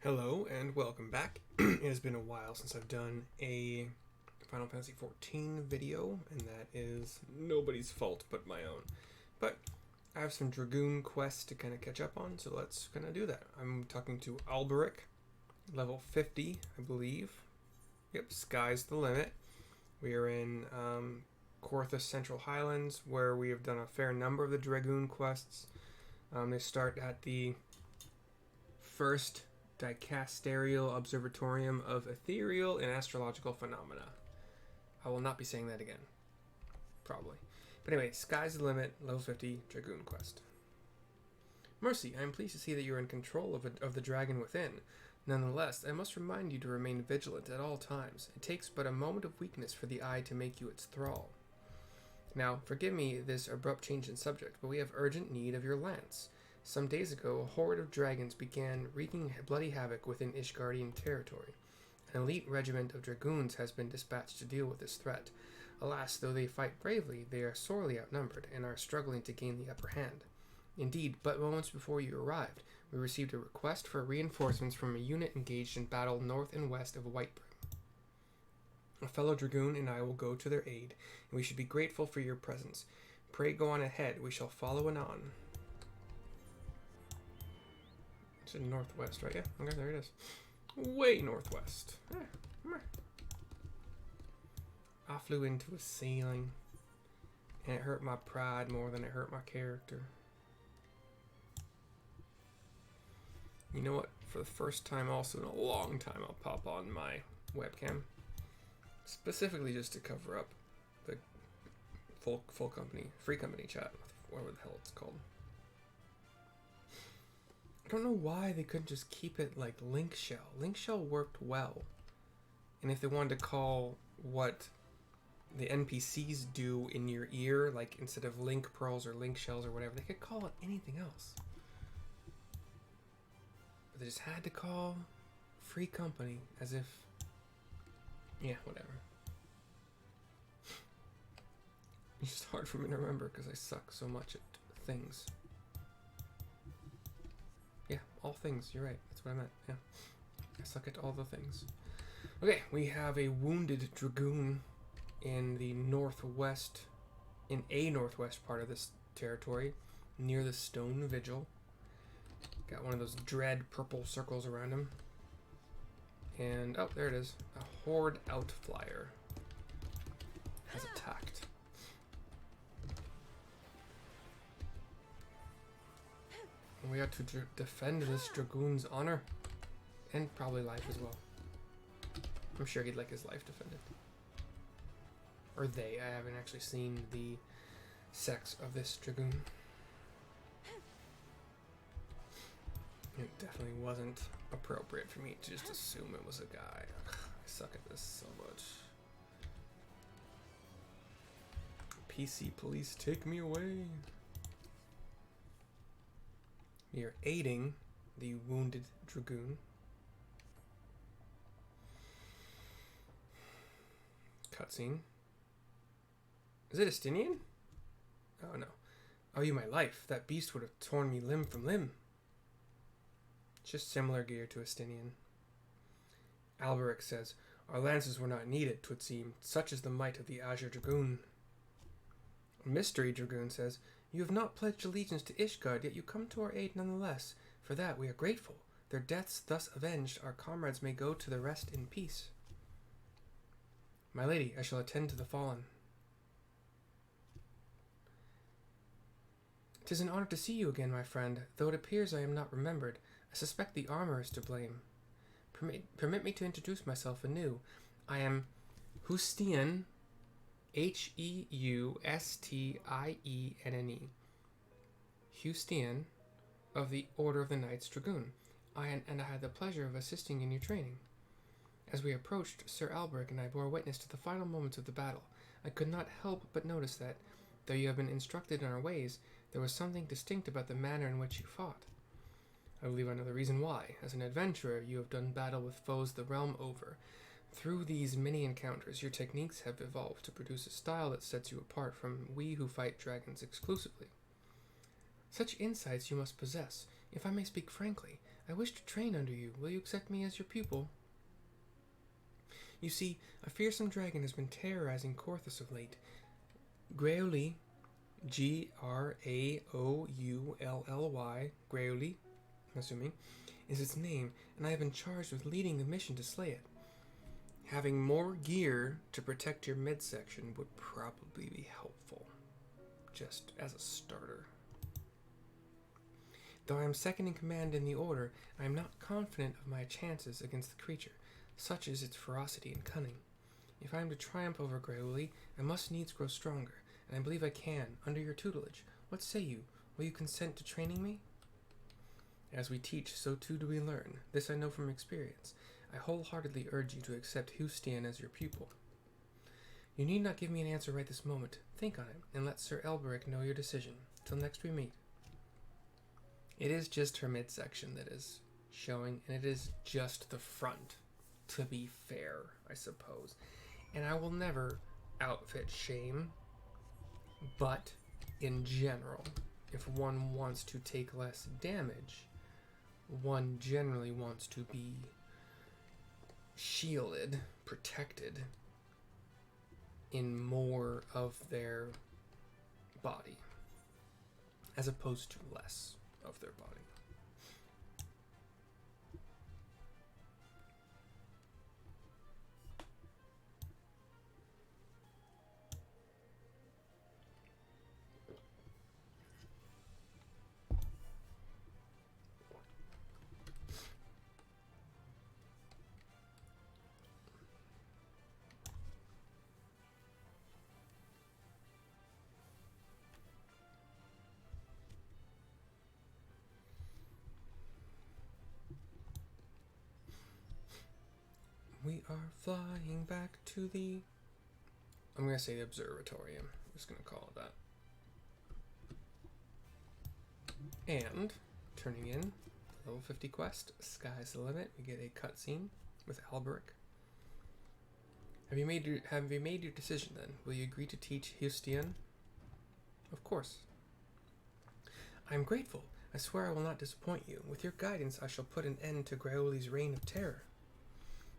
Hello and welcome back. It has been a while since I've done a Final Fantasy XIV video, and that is nobody's fault but my own. But I have some Dragoon quests to kind of catch up on, so let's kind of do that. I'm talking to Alberic, level 50, I believe. Yep, sky's the limit. We are in Corthus Central Highlands, where we have done a fair number of the Dragoon quests. They start at the first Dicasterial Observatorium of Ethereal and Astrological Phenomena. I will not be saying that again. Probably. But anyway, sky's the limit, level 50, Dragoon quest. Mercy, I am pleased to see that you are in control of the dragon within. Nonetheless, I must remind you to remain vigilant at all times. It takes but a moment of weakness for the eye to make you its thrall. Now, forgive me this abrupt change in subject, but we have urgent need of your lance. Some days ago, a horde of dragons began wreaking bloody havoc within Ishgardian territory. An elite regiment of dragoons has been dispatched to deal with this threat. Alas, though they fight bravely, they are sorely outnumbered and are struggling to gain the upper hand. Indeed, but moments before you arrived, we received a request for reinforcements from a unit engaged in battle north and west of Whitebrim. A fellow dragoon and I will go to their aid, and we should be grateful for your presence. Pray go on ahead, we shall follow anon. It's in northwest, right? Yeah, okay, there it is. Way northwest. I flew into a ceiling, and it hurt my pride more than it hurt my character. You know what? For the first time also in a long time, I'll pop on my webcam. Specifically just to cover up the full company, free company chat, whatever the hell it's called. I don't know why they couldn't just keep it like link shell. Link shell worked well. And if they wanted to call what the NPCs do in your ear, like instead of link pearls or link shells or whatever, they could call it anything else. But they just had to call free company as if, yeah, whatever. It's just hard for me to remember because I suck so much at things. Yeah, all things. You're right. That's what I meant. Yeah. I suck at all the things. Okay, we have a wounded dragoon in the northwest, in a northwest part of this territory, near the Stone Vigil. Got one of those dread purple circles around him. And, oh, there it is. A horde outflyer has attacked. We have to defend this dragoon's honor, and probably life as well. I'm sure he'd like his life defended. Or they. I haven't actually seen the sex of this dragoon. It definitely wasn't appropriate for me to just assume it was a guy. Ugh, I suck at this so much. PC police, take me away. We are aiding the wounded dragoon. Cutscene. Is it Estinian? Oh no. Oh, you my life. That beast would have torn me limb from limb. Just similar gear to Estinian. Alberic says, our lances were not needed, 'twould seem. Such is the might of the Azure Dragoon. Mystery Dragoon says, you have not pledged allegiance to Ishgard, yet you come to our aid nonetheless. For that we are grateful. Their deaths thus avenged, our comrades may go to their rest in peace. My lady, I shall attend to the fallen. 'Tis an honor to see you again, my friend. Though it appears I am not remembered, I suspect the armor is to blame. Permit me to introduce myself anew. I am Hustienne, Heustienne, Hustienne of the Order of the Knights Dragoon. I had the pleasure of assisting in your training. As we approached, Sir Alberic and I bore witness to the final moments of the battle. I could not help but notice that, though you have been instructed in our ways, there was something distinct about the manner in which you fought. I believe I know the reason why. As an adventurer, you have done battle with foes the realm over. Through these many encounters, your techniques have evolved to produce a style that sets you apart from we who fight dragons exclusively. Such insights you must possess. If I may speak frankly, I wish to train under you. Will you accept me as your pupil? You see, a fearsome dragon has been terrorizing Corthus of late. Graeully, Graoully, Graeully, I'm assuming, is its name, and I have been charged with leading the mission to slay it. Having more gear to protect your midsection would probably be helpful, just as a starter. Though I am second in command in the order, I am not confident of my chances against the creature, such is its ferocity and cunning. If I am to triumph over Graeully, I must needs grow stronger, and I believe I can, under your tutelage. What say you? Will you consent to training me? As we teach, so too do we learn. This I know from experience. I wholeheartedly urge you to accept Hustian as your pupil. You need not give me an answer right this moment. Think on it, and let Sir Alberic know your decision. Till next we meet. It is just her midsection that is showing, and it is just the front, to be fair, I suppose. And I will never outfit shame, but in general, if one wants to take less damage, one generally wants to be shielded, protected in more of their body, as opposed to less of their body. We are flying back to the... I'm going to say the observatorium. I'm just going to call it that. And, turning in, level 50 quest, Sky's the Limit. We get a cutscene with Alberic. Have you made your decision then? Will you agree to teach Hustian? Of course. I am grateful. I swear I will not disappoint you. With your guidance, I shall put an end to Graeully's reign of terror.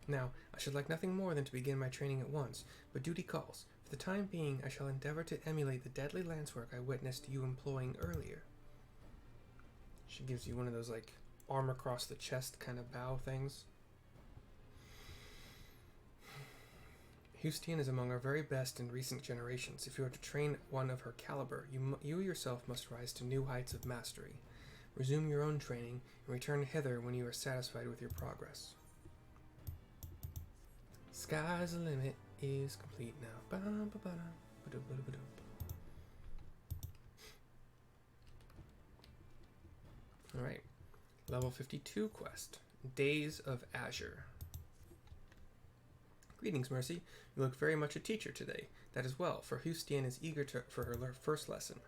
Now, I should like nothing more than to begin my training at once, but duty calls. For the time being, I shall endeavor to emulate the deadly lancework I witnessed you employing earlier. She gives you one of those, like, arm across the chest kind of bow things. Hustian is among our very best in recent generations. If you are to train one of her caliber, you yourself must rise to new heights of mastery. Resume your own training, and return hither when you are satisfied with your progress. Sky's the Limit is complete now. Alright. Level 52 quest. Days of Azure. Greetings, Mercy. You look very much a teacher today. That is well, for Hustian is eager for her first lesson.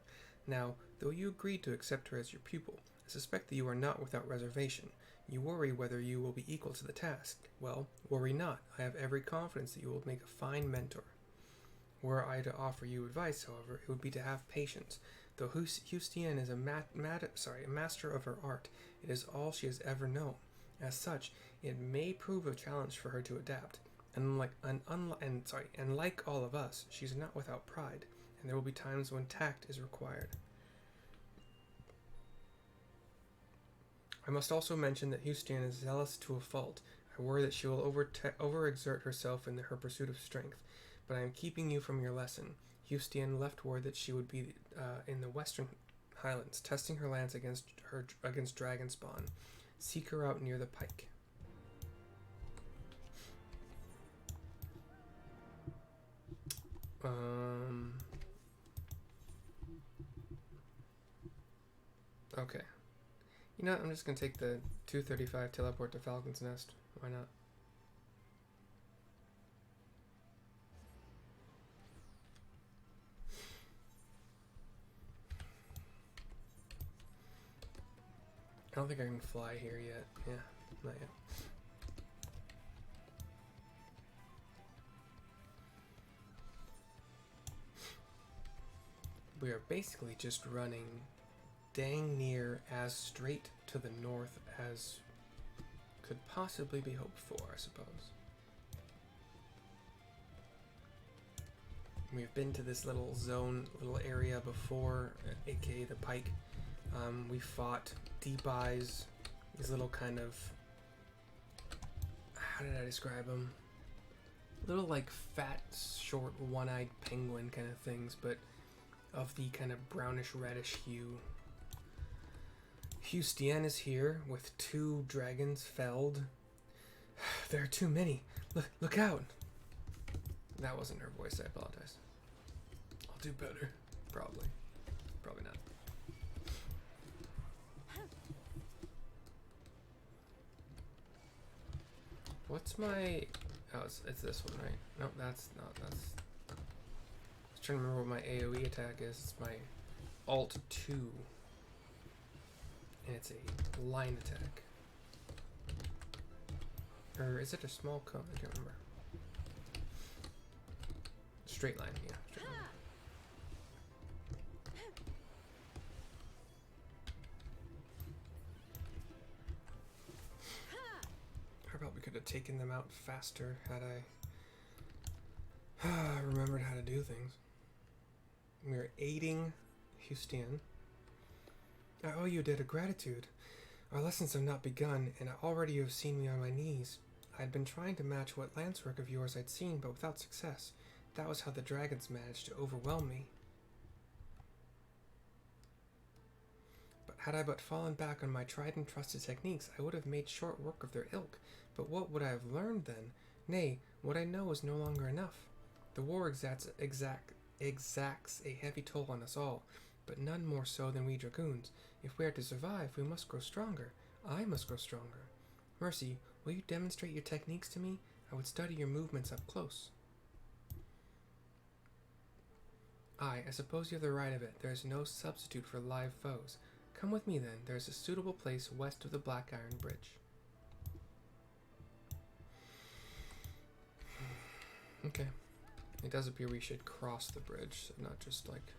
Now, though you agreed to accept her as your pupil, I suspect that you are not without reservation. You worry whether you will be equal to the task. Well, worry not. I have every confidence that you will make a fine mentor. Were I to offer you advice, however, it would be to have patience. Though Hustian is a master of her art, it is all she has ever known. As such, it may prove a challenge for her to adapt. And like all of us, she is not without pride, and there will be times when tact is required. I must also mention that Hustian is zealous to a fault. I worry that she will overexert herself in her pursuit of strength, but I am keeping you from your lesson. Hustian left word that she would be in the Western Highlands, testing her lance against dragon spawn. Seek her out near the pike. Okay. You know what, I'm just going to take the 235 teleport to Falcon's Nest. Why not? I don't think I can fly here yet. Yeah, not yet. We are basically just running dang near as straight to the north as could possibly be hoped for, I suppose. We've been to this little zone, little area before, aka the Pike. We fought Deep Eyes, these little kind of, how did I describe them? Little like fat, short, one-eyed penguin kind of things, but of the kind of brownish reddish hue. Hustien is here with 2 dragons felled. There are too many. Look out! That wasn't her voice, I apologize. I'll do better. Probably. Probably not. What's my... Oh, it's this one, right? Nope, that's not... That's... I was trying to remember what my AoE attack is. It's my Alt 2. And it's a line attack. Or is it a small cone? I can't remember. Straight line, yeah. Straight line. I probably could have taken them out faster had I remembered how to do things. We are aiding Hustien. I owe you a debt of gratitude. Our lessons have not begun, and already you have seen me on my knees. I had been trying to match what lance work of yours I'd seen, but without success. That was how the dragons managed to overwhelm me. But had I but fallen back on my tried and trusted techniques, I would have made short work of their ilk. But what would I have learned then? Nay, what I know is no longer enough. The war exacts a heavy toll on us all, but none more so than we dragoons. If we are to survive, we must grow stronger. I must grow stronger. Mercy, will you demonstrate your techniques to me? I would study your movements up close. I suppose you have the right of it. There is no substitute for live foes. Come with me then. There is a suitable place west of the Black Iron Bridge. Okay. It does appear we should cross the bridge, so not just like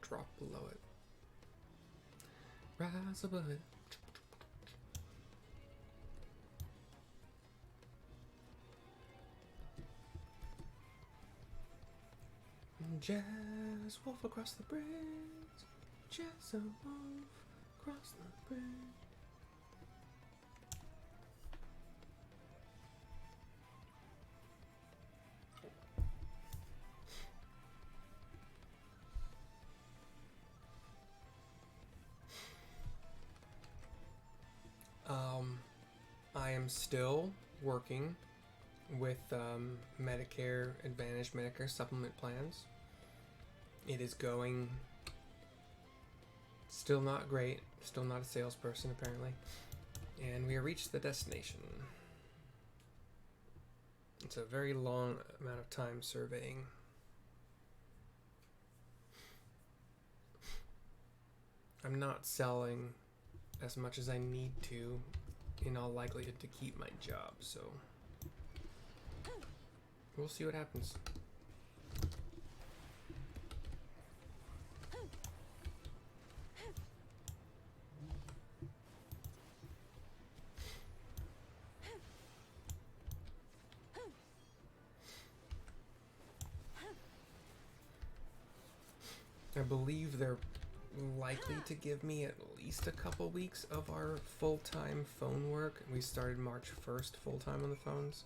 drop below it. Rise above it. Jazz wolf across the bridge. Jazz a wolf across the bridge. I am still working with Medicare Advantage, Medicare supplement plans. It is going still not great, still not a salesperson apparently, and we have reached the destination. It's a very long amount of time surveying. I'm not selling as much as I need to, in all likelihood, to keep my job, so we'll see what happens. I believe they're likely to give me at least a couple weeks of our full-time phone work. We started March 1st full-time on the phones.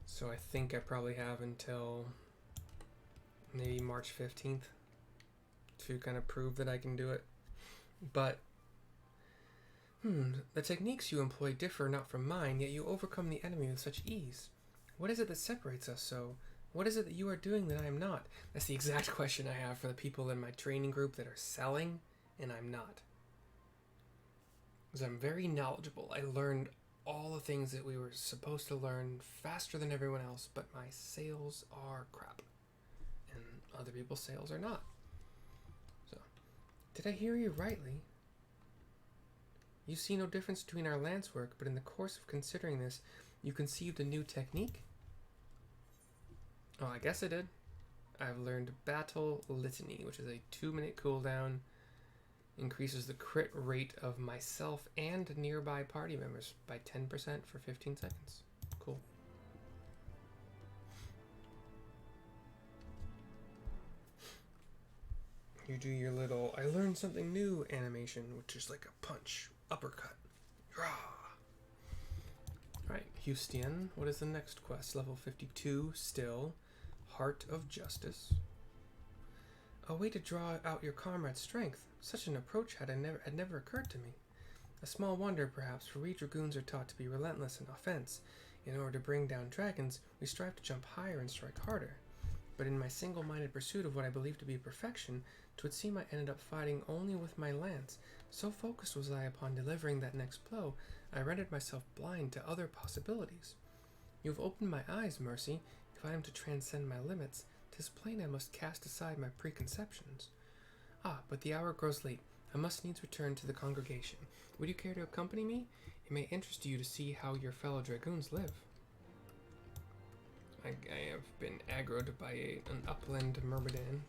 So I think I probably have until maybe March 15th to kind of prove that I can do it. But, the techniques you employ differ not from mine, yet you overcome the enemy with such ease. What is it that separates us so? What is it that you are doing that I am not? That's the exact question I have for the people in my training group that are selling, and I'm not. Because I'm very knowledgeable. I learned all the things that we were supposed to learn faster than everyone else, but my sales are crap. And other people's sales are not. So, did I hear you rightly? You see no difference between our lance work, but in the course of considering this, you conceived a new technique? Oh, I guess I did. I've learned Battle Litany, which is a 2-minute cooldown Increases the crit rate of myself and nearby party members by 10% for 15 seconds. Cool. You do your little I learned something new animation, which is like a punch, uppercut. Alright, Houston, what is the next quest? Level 52, still. Heart of Justice. A way to draw out your comrade's strength. Such an approach had never occurred to me. A small wonder, perhaps, for we dragoons are taught to be relentless in offense. In order to bring down dragons, we strive to jump higher and strike harder. But in my single-minded pursuit of what I believe to be perfection, 'twould seem I ended up fighting only with my lance. So focused was I upon delivering that next blow, I rendered myself blind to other possibilities. You have opened my eyes, Mercy. If I am to transcend my limits, 'tis plain I must cast aside my preconceptions. Ah, but the hour grows late. I must needs return to the congregation. Would you care to accompany me? It may interest you to see how your fellow dragoons live. I have been aggroed by an upland myrmidon.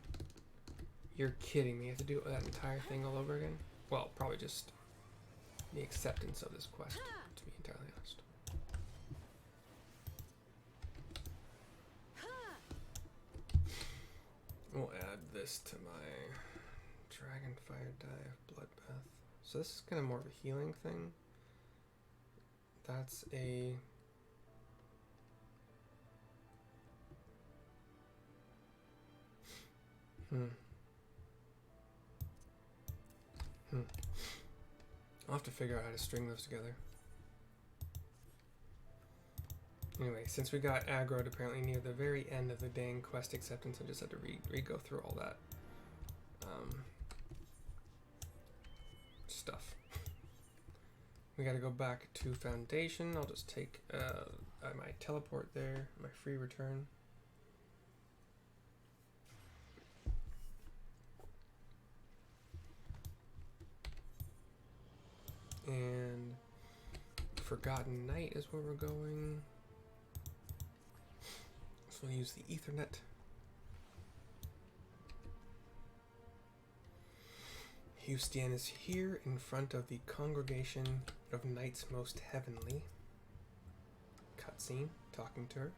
You're kidding me. I have to do that entire thing all over again? Well, probably just the acceptance of this quest, to be entirely honest. We'll add this to my Dragonfire Die of Bloodbath. So this is kind of more of a healing thing. That's a... I'll have to figure out how to string those together. Anyway, since we got aggroed apparently near the very end of the dang quest acceptance, I just had to re-go through all that stuff. We gotta go back to Foundation. I'll just take my teleport there, my free return. And Forgotten Night is where we're going. So we'll use the Ethernet. Houston is here in front of the congregation of Knights Most Heavenly. Cutscene, talking to her.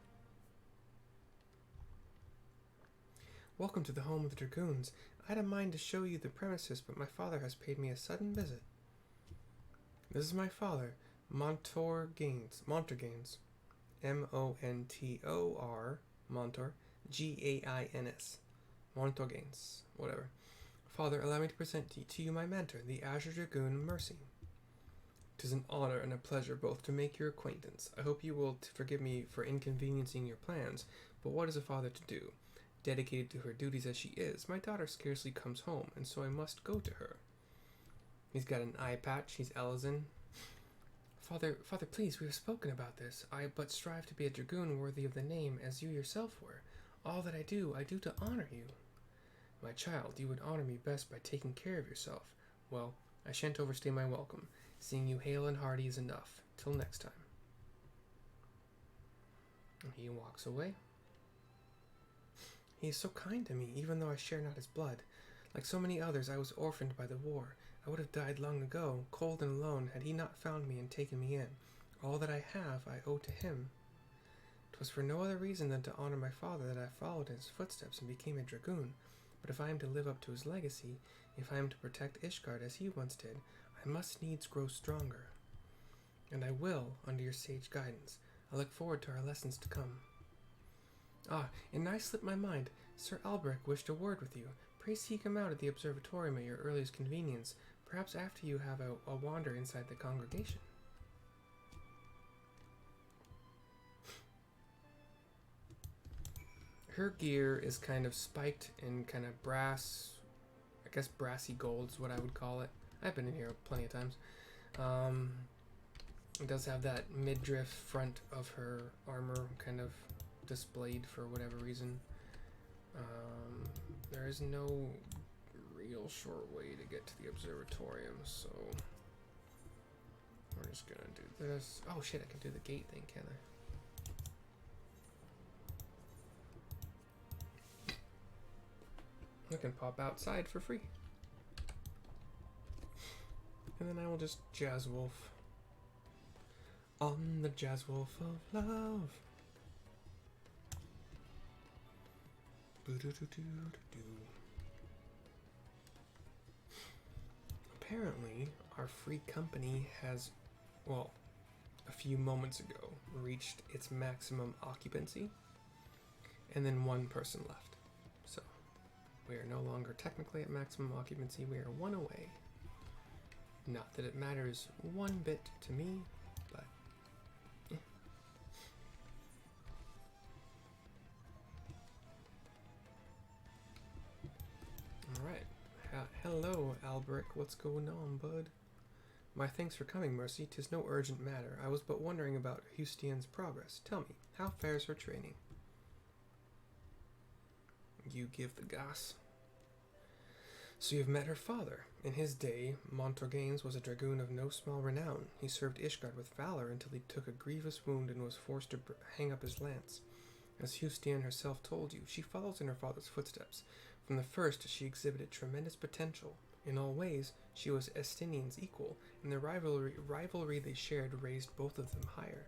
Welcome to the home of the Dragoons. I had a mind to show you the premises, but my father has paid me a sudden visit. This is my father, Montor Gaines. M-O-N-T-O-R, Montor, G-A-I-N-S. Montor Gaines, whatever. Father, allow me to present to you my mentor, the Azure Dragoon Mercy. 'Tis an honor and a pleasure both to make your acquaintance. I hope you will forgive me for inconveniencing your plans, but what is a father to do? Dedicated to her duties as she is, my daughter scarcely comes home, and so I must go to her. He's got an eye patch. He's Elizin. Father, please, we have spoken about this. I but strive to be a dragoon worthy of the name as you yourself were. All that I do to honor you. My child, you would honor me best by taking care of yourself. Well, I shan't overstay my welcome. Seeing you hale and hearty is enough. Till next time. And he walks away. He is so kind to me, even though I share not his blood. Like so many others, I was orphaned by the war. I would have died long ago, cold and alone, had he not found me and taken me in. All that I have, I owe to him. 'Twas for no other reason than to honor my father that I followed in his footsteps and became a dragoon. But if I am to live up to his legacy, if I am to protect Ishgard as he once did, I must needs grow stronger. And I will, under your sage guidance. I look forward to our lessons to come. Ah, and I slipped my mind. Sir Alberic wished a word with you. Pray seek him out at the observatorium at your earliest convenience, perhaps after you have a wander inside the congregation. Her gear is kind of spiked in kind of brass, I guess brassy gold is what I would call it. I've been in here plenty of times. It does have that midriff front of her armor kind of displayed for whatever reason. There is no real short way to get to the observatorium, so we're just gonna do this. Oh shit, I can do the gate thing, can I? I can pop outside for free. And then I will just Jazz Wolf on the Jazz Wolf of Love. Apparently, our free company has, well, a few moments ago, reached its maximum occupancy, and then one person left. So, we are no longer technically at maximum occupancy, we are one away. Not that it matters one bit to me, but Alright. Hello, Alberic. What's going on, bud? My thanks for coming, Mercy. 'Tis no urgent matter. I was but wondering about Hustian's progress. Tell me, how fares her training? You give the gas. So you've met her father. In his day, Montorgaines was a dragoon of no small renown. He served Ishgard with valor until he took a grievous wound and was forced to hang up his lance. As Hustian herself told you, she follows in her father's footsteps. From the first, she exhibited tremendous potential. In all ways, she was Estinian's equal, and the rivalry they shared raised both of them higher.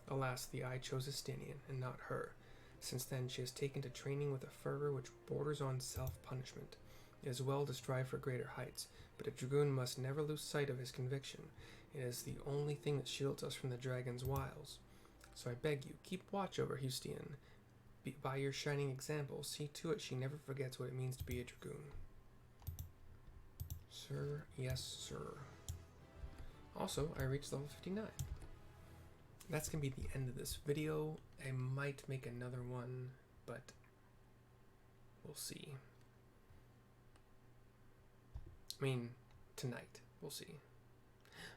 Alas, the eye chose Estinian, and not her. Since then, she has taken to training with a fervor which borders on self-punishment. It is well to strive for greater heights, but a dragoon must never lose sight of his conviction. It is the only thing that shields us from the dragon's wiles. So I beg you, keep watch over Hustian. By your shining example, see to it she never forgets what it means to be a dragoon. Sir, yes, sir. Also, I reached level 59. That's going to be the end of this video. I might make another one, but we'll see. I mean, tonight. We'll see.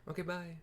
Okay, bye.